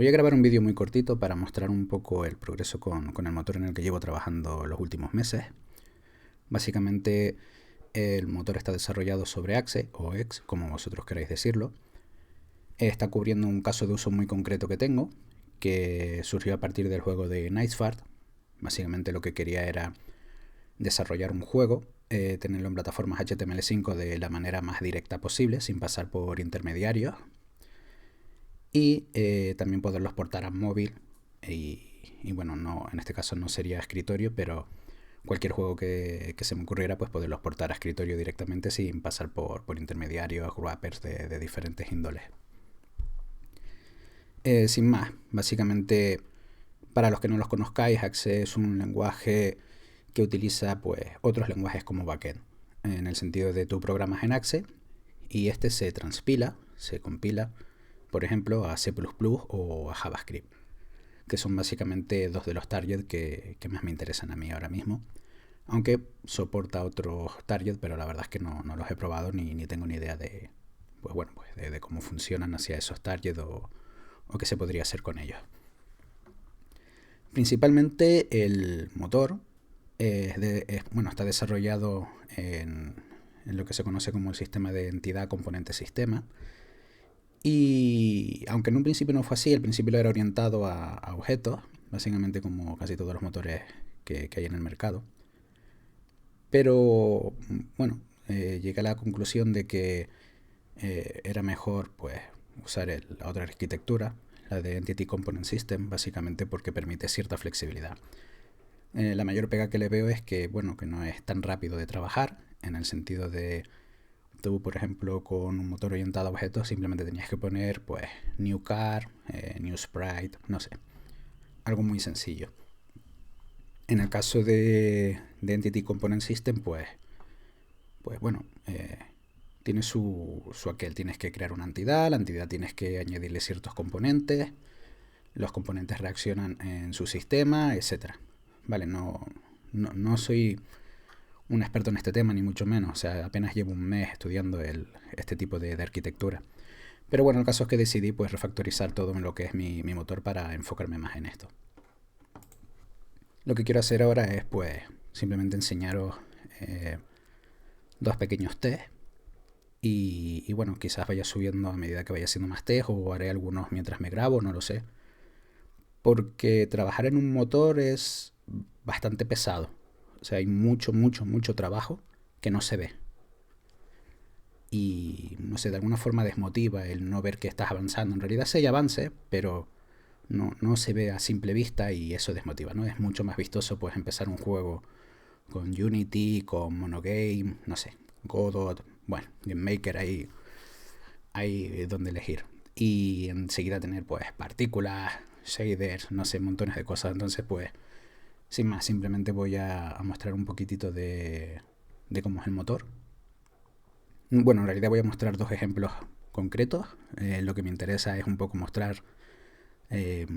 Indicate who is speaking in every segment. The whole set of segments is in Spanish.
Speaker 1: Voy a grabar un vídeo muy cortito para mostrar un poco el progreso con el motor en el que llevo trabajando los últimos meses. Básicamente el motor está desarrollado sobre Axe o X, como vosotros queráis decirlo. Está cubriendo un caso de uso muy concreto que tengo, que surgió a partir del juego de Nicefart. Básicamente lo que quería era desarrollar un juego, tenerlo en plataformas HTML5 de la manera más directa posible, sin pasar por intermediarios. Y también poderlo exportar a móvil y bueno, no, en este caso no sería a escritorio, pero cualquier juego que se me ocurriera, pues poderlo exportar a escritorio directamente sin pasar por intermediarios, wrappers de diferentes índoles. Sin más, básicamente, para los que no los conozcáis, Axe es un lenguaje que utiliza pues otros lenguajes como backend, en el sentido de tú programas en Axe y este se transpila, se compila, por ejemplo, a C++ o a JavaScript, que son básicamente dos de los targets que más me interesan a mí ahora mismo. Aunque soporta otros targets, pero la verdad es que no los he probado ni tengo ni idea de, de cómo funcionan hacia esos targets o qué se podría hacer con ellos. Principalmente el motor está desarrollado en lo que se conoce como el sistema de entidad componente sistema. Y aunque en un principio no fue así, al principio era orientado a objetos, básicamente como casi todos los motores que hay en el mercado. Pero bueno, llegué a la conclusión de que era mejor pues usar la otra arquitectura, la de Entity Component System, básicamente porque permite cierta flexibilidad. La mayor pega que le veo es que, bueno, que no es tan rápido de trabajar, en el sentido de tú, por ejemplo, con un motor orientado a objetos simplemente tenías que poner pues new car, new sprite, no sé, algo muy sencillo. En el caso de Entity Component System, pues bueno, tiene su aquel, tienes que crear una entidad, la entidad tienes que añadirle ciertos componentes, los componentes reaccionan en su sistema, etc. Vale, no soy un experto en este tema, ni mucho menos. O sea, apenas llevo un mes estudiando este tipo de arquitectura. Pero bueno, el caso es que decidí pues refactorizar todo en lo que es mi motor para enfocarme más en esto. Lo que quiero hacer ahora es pues simplemente enseñaros dos pequeños test. Y bueno, quizás vaya subiendo a medida que vaya haciendo más test o haré algunos mientras me grabo, no lo sé. Porque trabajar en un motor es bastante pesado. O sea, hay mucho trabajo que no se ve. Y no sé, de alguna forma desmotiva el no ver que estás avanzando. En realidad sí hay avance, pero no se ve a simple vista y eso desmotiva, ¿no? Es mucho más vistoso pues empezar un juego con Unity, con Monogame, no sé, Godot, bueno, GameMaker, hay donde elegir. Y enseguida tener pues partículas, shaders, no sé, montones de cosas. Entonces pues, sin más, simplemente voy a mostrar un poquitito de cómo es el motor. Bueno, en realidad voy a mostrar dos ejemplos concretos. Lo que me interesa es un poco mostrar pues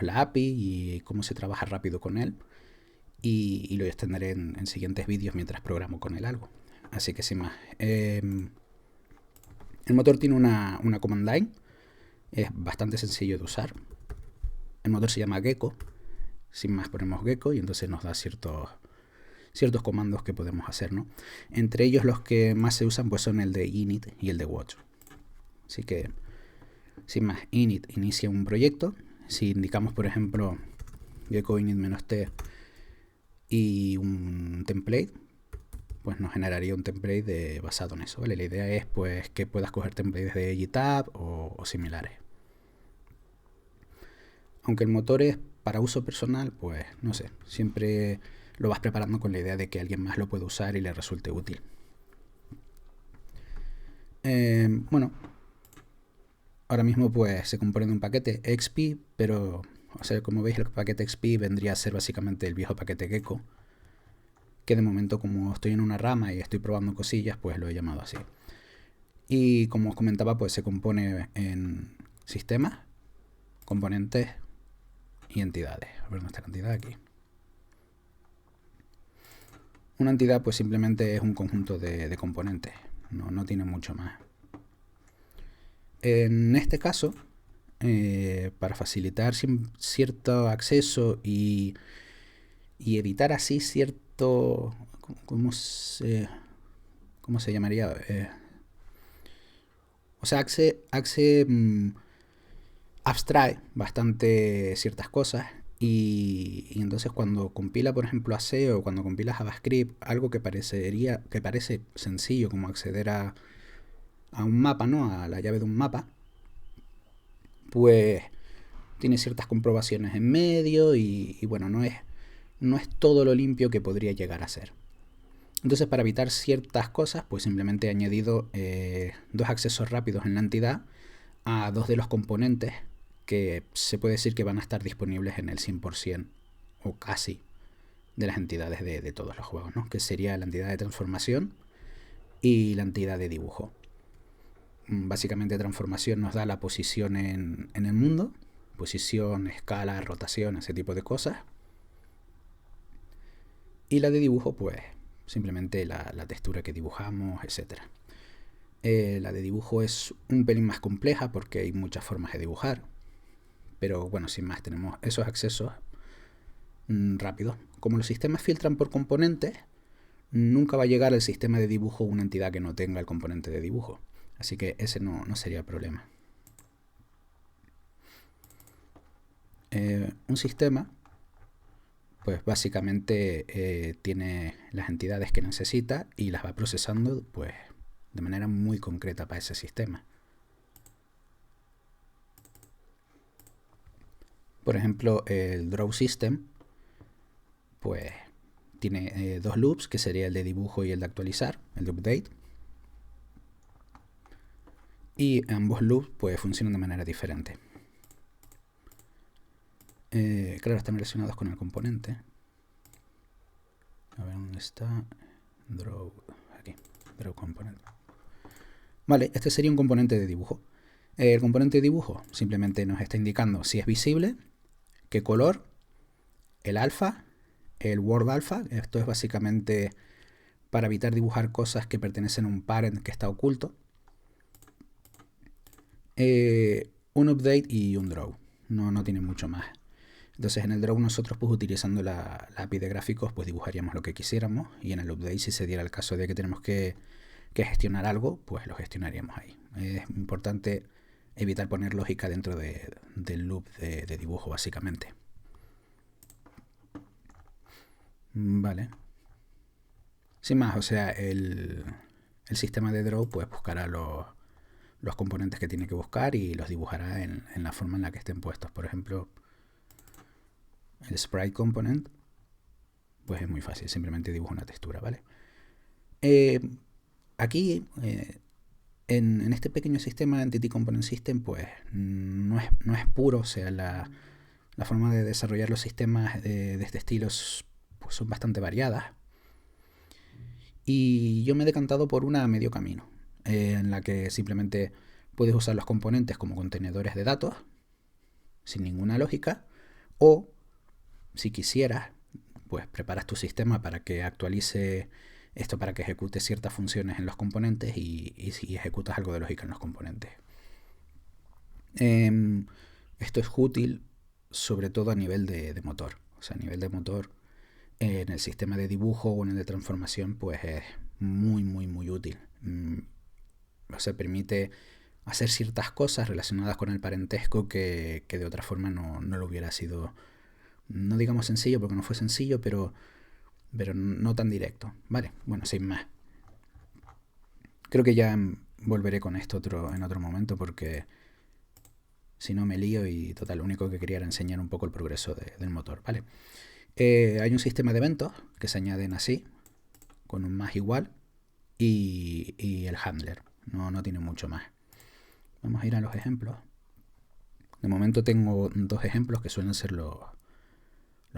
Speaker 1: la API y cómo se trabaja rápido con él. Y lo extenderé en siguientes vídeos mientras programo con él algo. Así que sin más. El motor tiene una command line. Es bastante sencillo de usar. El motor se llama Gecko. Sin más ponemos Gecko y entonces nos da ciertos comandos que podemos hacer, ¿no? Entre ellos los que más se usan pues son el de init y el de watch. Así que, sin más, init inicia un proyecto. Si indicamos, por ejemplo, gecko init-t y un template, pues nos generaría un template basado en eso, ¿vale? La idea es pues que puedas coger templates de GitHub o similares. Aunque el motor es para uso personal, pues no sé, siempre lo vas preparando con la idea de que alguien más lo pueda usar y le resulte útil. Bueno, ahora mismo pues se compone de un paquete XP, pero o sea, como veis el paquete XP vendría a ser básicamente el viejo paquete Gecko, que de momento como estoy en una rama y estoy probando cosillas, pues lo he llamado así. Y como os comentaba, pues se compone en sistemas, componentes y entidades. A ver dónde está la entidad aquí. Una entidad pues simplemente es un conjunto de componentes, no tiene mucho más. En este caso, para facilitar cierto acceso y evitar así cierto, ¿cómo cómo se llamaría? O sea, abstrae bastante ciertas cosas y entonces cuando compila, por ejemplo, a C o cuando compila JavaScript, algo que parece sencillo como acceder a un mapa, ¿no? A la llave de un mapa, pues tiene ciertas comprobaciones en medio y bueno, no es todo lo limpio que podría llegar a ser. Entonces, para evitar ciertas cosas, pues simplemente he añadido dos accesos rápidos en la entidad a dos de los componentes que se puede decir que van a estar disponibles en el 100% o casi de las entidades de todos los juegos, ¿no? Que sería la entidad de transformación y la entidad de dibujo. Básicamente transformación nos da la posición en el mundo, posición, escala, rotación, ese tipo de cosas. Y la de dibujo, pues simplemente la textura que dibujamos, etc. La de dibujo es un pelín más compleja porque hay muchas formas de dibujar. Pero bueno, sin más, tenemos esos accesos rápidos. Como los sistemas filtran por componentes, nunca va a llegar al sistema de dibujo una entidad que no tenga el componente de dibujo. Así que ese no sería problema. Un sistema, pues básicamente tiene las entidades que necesita y las va procesando pues de manera muy concreta para ese sistema. Por ejemplo, el Draw System pues tiene dos loops, que sería el de dibujo y el de actualizar, el de update. Y ambos loops pues funcionan de manera diferente. Claro, están relacionados con el componente. A ver, ¿dónde está? Draw, aquí, Draw Component. Vale, este sería un componente de dibujo. El componente de dibujo simplemente nos está indicando si es visible, qué color, el alfa, el word alpha. Esto es básicamente para evitar dibujar cosas que pertenecen a un parent que está oculto. Un update y un draw. No tiene mucho más. Entonces en el draw nosotros pues utilizando la API de gráficos pues dibujaríamos lo que quisiéramos y en el update si se diera el caso de que tenemos que gestionar algo pues lo gestionaríamos ahí. Es importante evitar poner lógica dentro del loop de dibujo básicamente. Vale. Sin más, o sea, el sistema de draw pues buscará los componentes que tiene que buscar y los dibujará en la forma en la que estén puestos. Por ejemplo, el sprite component pues es muy fácil, simplemente dibujo una textura, ¿vale? Aquí en este pequeño sistema de Entity Component System pues no es puro, o sea, la forma de desarrollar los sistemas de este estilo pues, son bastante variadas. Y yo me he decantado por una a medio camino, en la que simplemente puedes usar los componentes como contenedores de datos, sin ninguna lógica, o si quisieras, pues preparas tu sistema para que actualice esto, para que ejecute ciertas funciones en los componentes y ejecutas algo de lógica en los componentes. Esto es útil sobre todo a nivel de motor. O sea, a nivel de motor, en el sistema de dibujo o en el de transformación, pues es muy útil. O sea, permite hacer ciertas cosas relacionadas con el parentesco que de otra forma no lo hubiera sido, no digamos sencillo porque no fue sencillo, pero no tan directo. Vale, bueno, sin más. Creo que ya volveré con esto en otro momento porque si no me lío y total, lo único que quería era enseñar un poco el progreso del motor, ¿vale? Hay un sistema de eventos que se añaden así, con un más igual y el handler. No tiene mucho más. Vamos a ir a los ejemplos. De momento tengo dos ejemplos que suelen ser los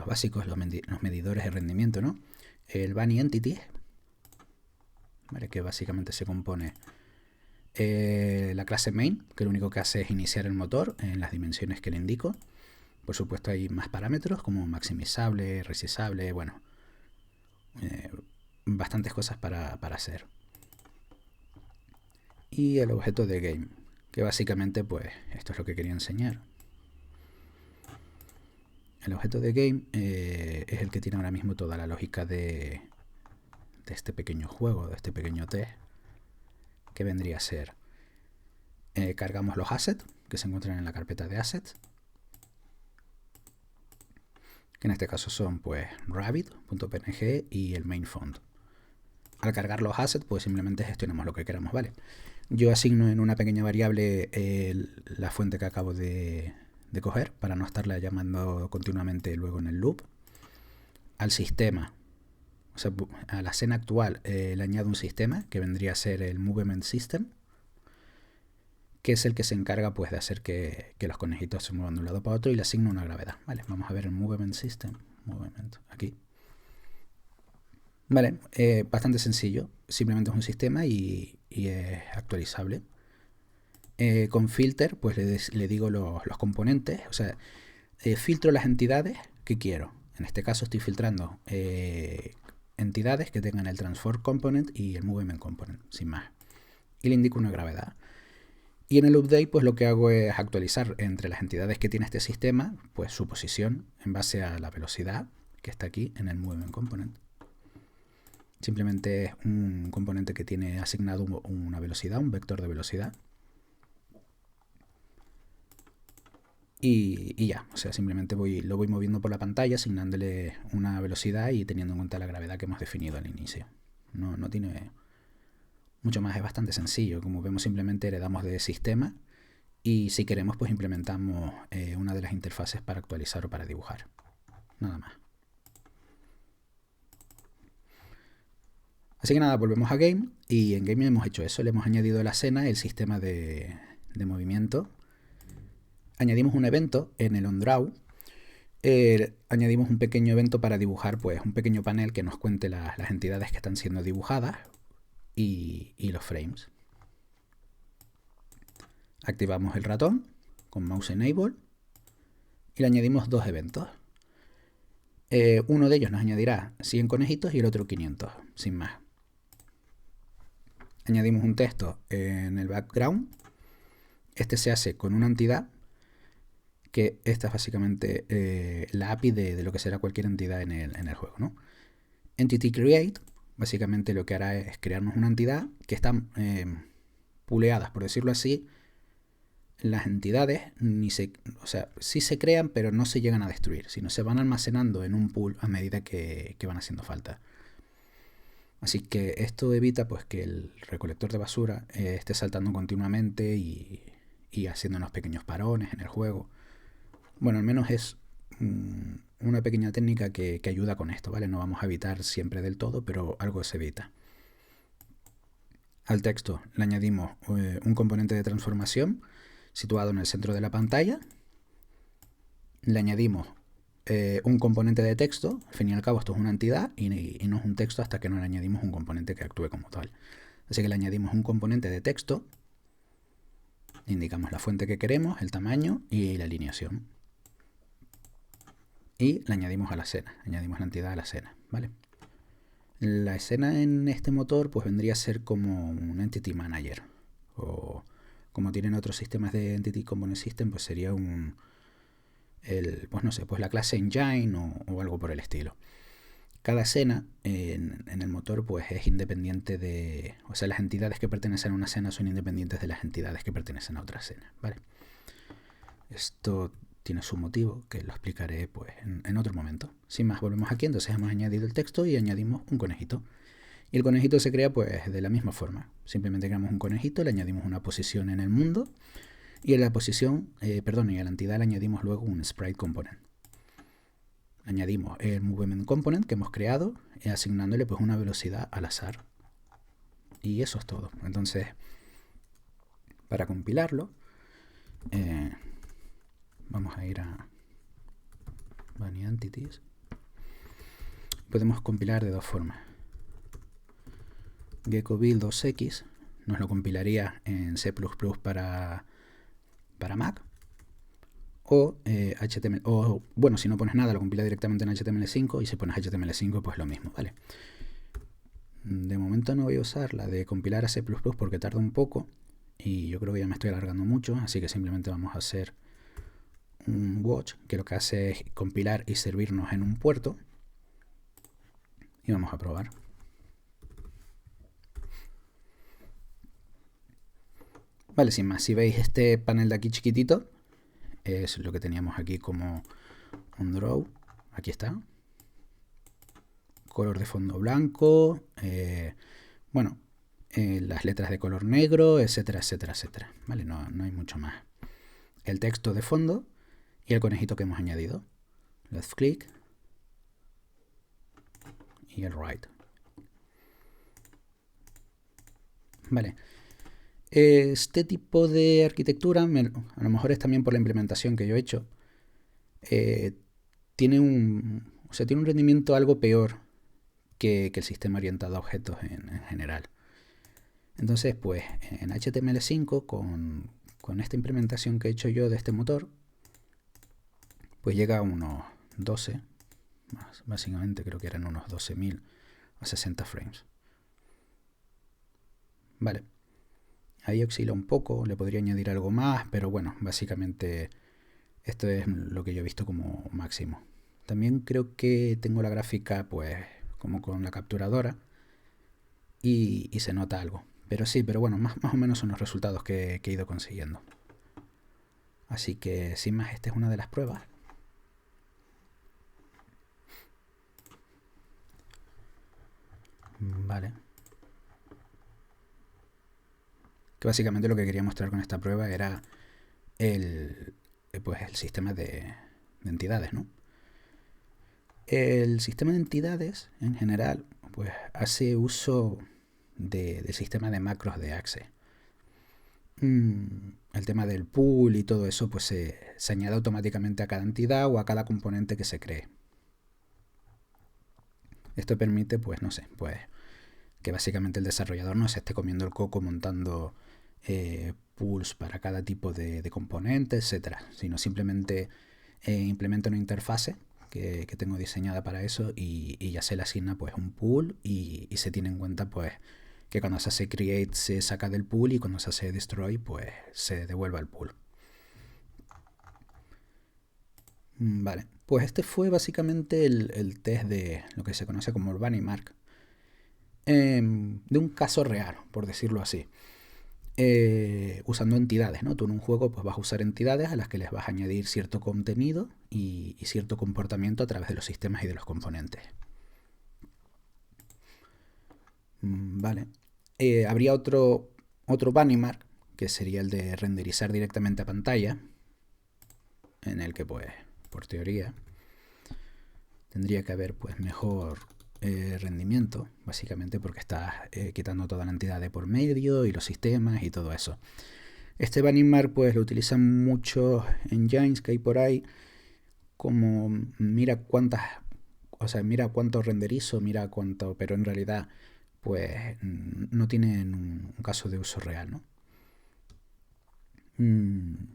Speaker 1: básicos, los medidores de rendimiento, ¿no? El Bunny Entity, ¿vale? Que básicamente se compone la clase main, que lo único que hace es iniciar el motor en las dimensiones que le indico. Por supuesto hay más parámetros como maximizable, resizable, bueno, bastantes cosas para hacer. Y el objeto de game. que básicamente pues esto es lo que quería enseñar. El objeto de game es el que tiene ahora mismo toda la lógica de este pequeño juego, de este pequeño test, que vendría a ser cargamos los assets que se encuentran en la carpeta de assets, que en este caso son pues rabbit.png y el main font. Al cargar los assets pues simplemente gestionamos lo que queramos, ¿vale? Yo asigno en una pequeña variable la fuente que acabo de coger para no estarla llamando continuamente luego en el loop. Al sistema, o sea, a la escena actual le añado un sistema que vendría a ser el movement system, que es el que se encarga pues de hacer que los conejitos se muevan de un lado para otro, y le asigno una gravedad. Vale, vamos a ver el movement system, movement, aquí. Vale, bastante sencillo, simplemente es un sistema y es actualizable. Con filter pues le digo los componentes, o sea, filtro las entidades que quiero. En este caso estoy filtrando entidades que tengan el transform component y el movement component, sin más. Y le indico una gravedad. Y en el update pues lo que hago es actualizar entre las entidades que tiene este sistema pues su posición en base a la velocidad que está aquí en el movement component. Simplemente es un componente que tiene asignado una velocidad, un vector de velocidad. Y ya, o sea, simplemente lo voy moviendo por la pantalla, asignándole una velocidad y teniendo en cuenta la gravedad que hemos definido al inicio. No tiene mucho más, es bastante sencillo. Como vemos, simplemente heredamos de sistema y si queremos pues implementamos una de las interfaces para actualizar o para dibujar. Nada más. Así que nada, volvemos a Game y en Game hemos hecho eso. Le hemos añadido a la escena el sistema de movimiento. Añadimos un evento en el onDraw. Añadimos un pequeño evento para dibujar pues un pequeño panel que nos cuente las entidades que están siendo dibujadas y los frames. Activamos el ratón con mouse enable y le añadimos dos eventos. Uno de ellos nos añadirá 100 conejitos y el otro 500, sin más. Añadimos un texto en el background. Este se hace con una entidad, que esta es básicamente la API de lo que será cualquier entidad en el juego, ¿no? Entity create, básicamente lo que hará es crearnos una entidad que están pooleadas, por decirlo así. Las entidades o sea, sí se crean, pero no se llegan a destruir, sino se van almacenando en un pool a medida que van haciendo falta. Así que esto evita pues que el recolector de basura esté saltando continuamente y haciendo unos pequeños parones en el juego. Bueno, al menos es una pequeña técnica que ayuda con esto, ¿vale? No vamos a evitar siempre del todo, pero algo se evita. Al texto le añadimos un componente de transformación situado en el centro de la pantalla. Le añadimos un componente de texto. Al fin y al cabo esto es una entidad y no es un texto hasta que no le añadimos un componente que actúe como tal. Así que le añadimos un componente de texto. Indicamos la fuente que queremos, el tamaño y la alineación. Y le añadimos a la escena, añadimos la entidad a la escena, ¿vale? La escena en este motor pues vendría a ser como un Entity Manager, o como tienen otros sistemas de Entity Component System, pues sería pues no sé, pues la clase Engine o algo por el estilo. Cada escena en el motor pues es independiente o sea, las entidades que pertenecen a una escena son independientes de las entidades que pertenecen a otra escena, ¿vale? Esto tiene su motivo, que lo explicaré pues en otro momento. Sin más, volvemos aquí, entonces hemos añadido el texto y añadimos un conejito. Y el conejito se crea pues de la misma forma. Simplemente creamos un conejito, le añadimos una posición en el mundo y en la posición, y a la entidad le añadimos luego un sprite component. Añadimos el movement component que hemos creado, asignándole pues una velocidad al azar. Y eso es todo. Entonces, para compilarlo, vamos a ir a Bunny Entities. Podemos compilar de dos formas. Gecko Build 2X nos lo compilaría en C++ para Mac. O HTML, o bueno, si no pones nada lo compila directamente en HTML5, y si pones HTML5 pues lo mismo, ¿vale? De momento no voy a usar la de compilar a C++ porque tarda un poco y yo creo que ya me estoy alargando mucho, así que simplemente vamos a hacer un watch que lo que hace es compilar y servirnos en un puerto, y vamos a probar. Vale, sin más, si veis este panel de aquí chiquitito, es lo que teníamos aquí como un draw. Aquí está. Color de fondo blanco, bueno, las letras de color negro, etcétera, etcétera, etcétera. Vale, no hay mucho más. El texto de fondo y el conejito que hemos añadido. Left click y el right. Vale. Este tipo de arquitectura, a lo mejor es también por la implementación que yo he hecho, tiene un rendimiento algo peor que el sistema orientado a objetos en general. Entonces, pues en HTML5, con esta implementación que he hecho yo de este motor, pues llega a unos 12, más, básicamente creo que eran unos 12.000 a 60 frames. Vale. Ahí oscila un poco, le podría añadir algo más, pero bueno, básicamente esto es lo que yo he visto como máximo. También creo que tengo la gráfica pues como con la capturadora y se nota algo. Pero sí, pero bueno, más o menos son los resultados que he ido consiguiendo. Así que sin más, esta es una de las pruebas. Vale. Que básicamente lo que quería mostrar con esta prueba era el sistema de entidades, ¿no? El sistema de entidades, en general, pues hace uso del sistema de macros de Axe. El tema del pool y todo eso, pues se añade automáticamente a cada entidad o a cada componente que se cree. Esto permite, pues no sé, pues que básicamente el desarrollador no se esté comiendo el coco montando pools para cada tipo de componente, etcétera, sino simplemente implementa una interfase que tengo diseñada para eso y ya se le asigna pues un pool y se tiene en cuenta pues que cuando se hace create se saca del pool y cuando se hace destroy pues se devuelve al pool. Vale, pues este fue básicamente el test de lo que se conoce como el Bunny Mark, de un caso real, por decirlo así. Usando entidades, ¿no? Tú en un juego pues vas a usar entidades a las que les vas a añadir cierto contenido y cierto comportamiento a través de los sistemas y de los componentes. Vale. Habría otro Bunny Mark, que sería el de renderizar directamente a pantalla, en el que pues, por teoría, tendría que haber pues mejor rendimiento, básicamente porque estás quitando toda la entidad de por medio y los sistemas y todo eso. Este Bunny Mark pues lo utilizan muchos engines que hay por ahí, como mira cuánto renderizo, mira cuánto, pero en realidad pues no tienen un caso de uso real, ¿no?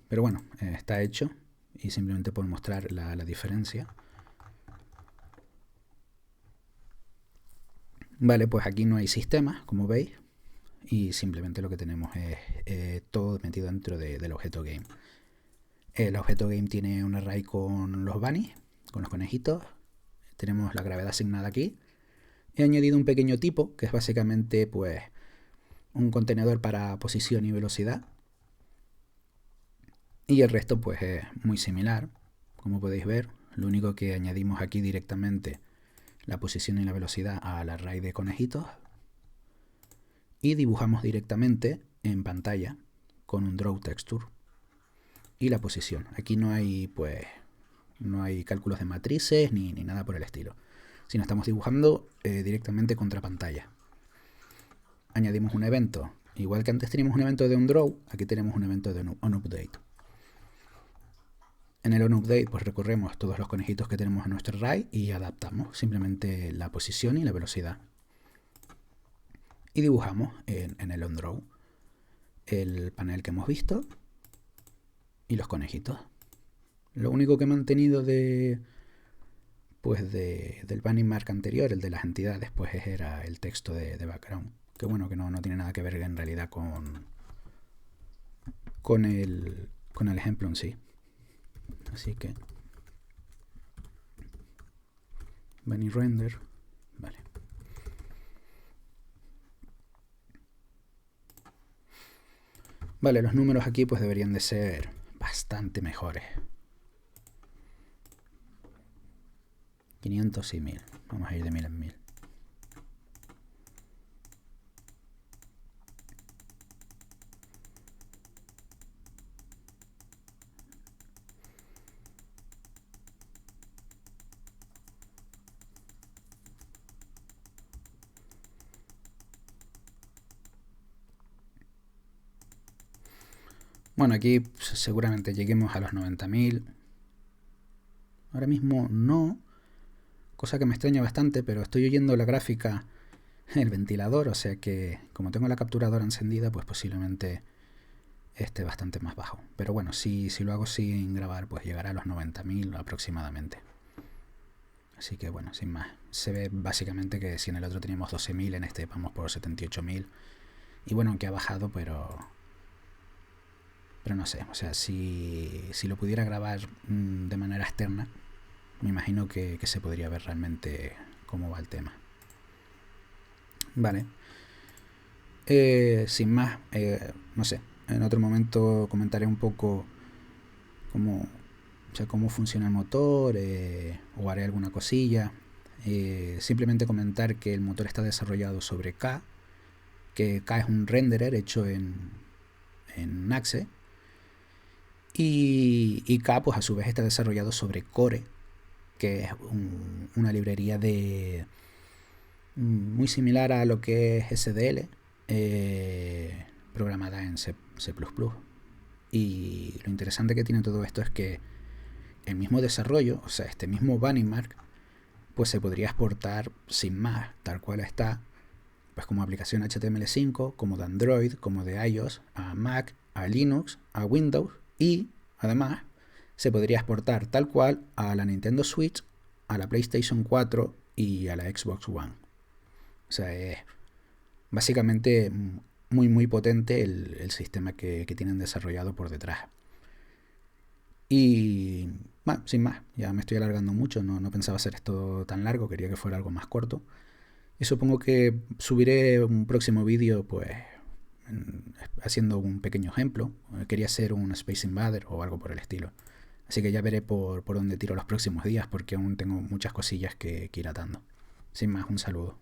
Speaker 1: Pero bueno, está hecho y simplemente por mostrar la diferencia. Vale, pues aquí no hay sistemas, como veis, y simplemente lo que tenemos es todo metido dentro del objeto game. El objeto game tiene un array con los bunnies, con los conejitos. Tenemos la gravedad asignada aquí. He añadido un pequeño tipo, que es básicamente pues un contenedor para posición y velocidad. Y el resto pues es muy similar, como podéis ver. Lo único que añadimos aquí directamente la posición y la velocidad al array de conejitos. Y dibujamos directamente en pantalla con un draw texture. Y la posición. Aquí no hay pues no hay cálculos de matrices ni nada por el estilo, sino estamos dibujando directamente contra pantalla. Añadimos un evento, igual que antes teníamos un evento de onDraw, aquí tenemos un evento de onUpdate. En el onUpdate pues recorremos todos los conejitos que tenemos en nuestro array y adaptamos simplemente la posición y la velocidad. Y dibujamos en el onDraw el panel que hemos visto y los conejitos. Lo único que he mantenido del Bunny Mark anterior, el de las entidades, pues era el texto de background. Que bueno, que no tiene nada que ver en realidad con el ejemplo en sí. Así que bunny render, vale. Vale, los números aquí pues deberían de ser bastante mejores. 500 y 1000. Vamos a ir de 1000 en 1000. Bueno, aquí seguramente lleguemos a los 90.000. Ahora mismo no, cosa que me extraña bastante, pero estoy oyendo la gráfica en el ventilador, o sea que como tengo la capturadora encendida, pues posiblemente esté bastante más bajo. Pero bueno, si lo hago sin grabar, pues llegará a los 90.000 aproximadamente. Así que bueno, sin más. Se ve básicamente que si en el otro teníamos 12.000, en este vamos por 78.000. Y bueno, aunque ha bajado, pero no sé, o sea, si lo pudiera grabar de manera externa, me imagino que se podría ver realmente cómo va el tema. Vale. Sin más, no sé, en otro momento comentaré un poco cómo funciona el motor, o haré alguna cosilla. Simplemente comentar que el motor está desarrollado sobre K, que K es un renderer hecho en Naxe, y K pues a su vez está desarrollado sobre Core, que es una librería de muy similar a lo que es SDL, programada en C++. Y lo interesante que tiene todo esto es que el mismo desarrollo, o sea, este mismo BunnyMark, pues se podría exportar sin más, tal cual está, pues como aplicación HTML5, como de Android, como de iOS, a Mac, a Linux, a Windows, y además se podría exportar tal cual a la Nintendo Switch, a la PlayStation 4 y a la Xbox One. O sea, es básicamente muy potente el sistema que tienen desarrollado por detrás. Y bueno, sin más, ya me estoy alargando mucho, no pensaba hacer esto tan largo, quería que fuera algo más corto. Y supongo que subiré un próximo vídeo pues haciendo un pequeño ejemplo. Quería hacer un Space Invader o algo por el estilo. Así que ya veré por dónde tiro los próximos días, porque aún tengo muchas cosillas que ir atando. Sin más, un saludo.